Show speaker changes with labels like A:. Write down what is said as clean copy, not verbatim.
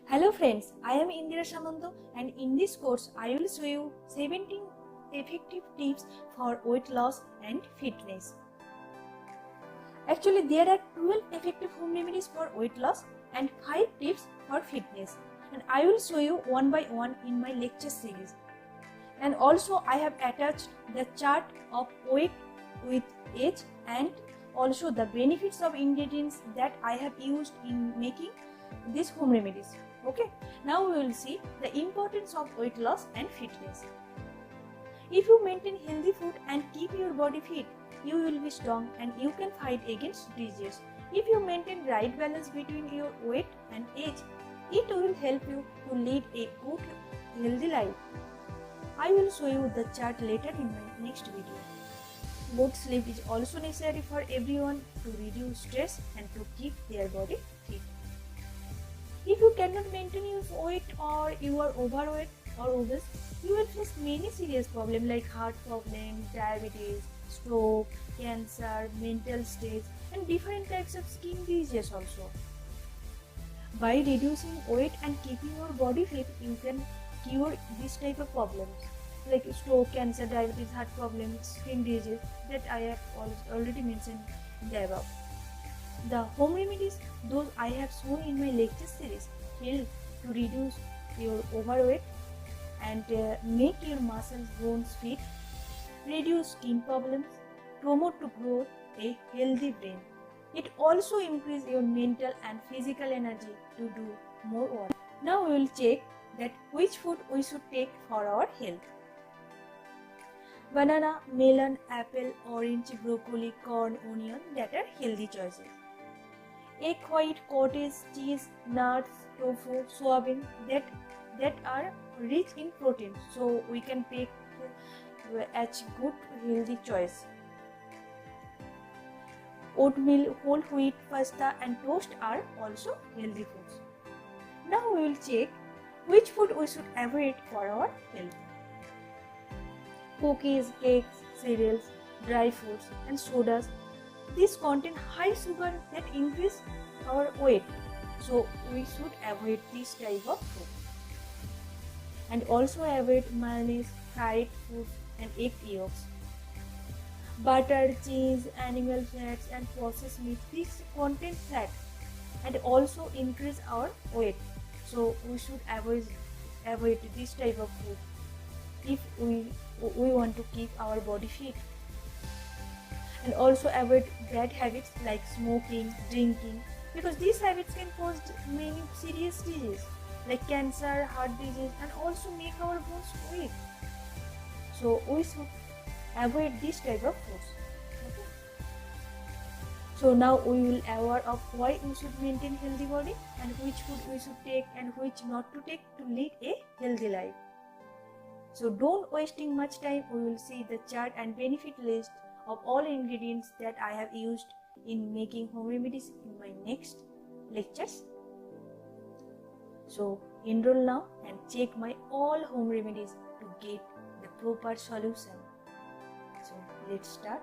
A: Hello friends, I am Indira Samanto and in this course I will show you 17 effective tips for weight loss and fitness. Actually there are 12 effective home remedies for weight loss and 5 tips for fitness, and I will show you one by one in my lecture series. And also I have attached the chart of weight with age and also the benefits of ingredients that I have used in making these home remedies. Okay, now we will see the importance of weight loss and fitness. If you maintain healthy food and keep your body fit, you will be strong and you can fight against disease. If you maintain right balance between your weight and age, it will help you to lead a good healthy life. I will show you the chart later in my next video. Good sleep is also necessary for everyone to reduce stress and to keep their body fit. If you cannot maintain your weight or you are overweight or obese, you will face many serious problems like heart problems, diabetes, stroke, cancer, mental state, and different types of skin diseases also. By reducing weight and keeping your body fit, you can cure this type of problems like stroke, cancer, diabetes, heart problems, skin disease that I have already mentioned in the above. The home remedies, those I have shown in my lecture series, help to reduce your overweight and make your muscles, bones fit, reduce skin problems, promote to grow a healthy brain. It also increases your mental and physical energy to do more work. Now we will check that which food we should take for our health. Banana, melon, apple, orange, broccoli, corn, onion, that are healthy choices. Egg white, cottage, cheese, nuts, tofu, soybean, that are rich in protein, so we can pick as good healthy choice. Oatmeal, whole wheat, pasta and toast are also healthy foods. Now we will check which food we should avoid for our health. Cookies, cakes, cereals, dry foods and sodas, these contain high sugar that increase our weight, so we should avoid this type of food. And also avoid mayonnaise, fried foods and egg yolks. Butter, cheese, animal fats and processed meat, these contain fat and also increase our weight, so we should avoid this type of food if we want to keep our body fit. And also avoid bad habits like smoking, drinking, because these habits can cause many serious diseases like cancer, heart disease and also make our bones weak. So we should avoid this type of foods. Okay. So now we will aware of why we should maintain healthy body and which food we should take and which not to take to lead a healthy life. So don't wasting much time, we will see the chart and benefit list of all ingredients that I have used in making home remedies in my next lectures. So enroll now and check my all home remedies to get the proper solution. So let's start.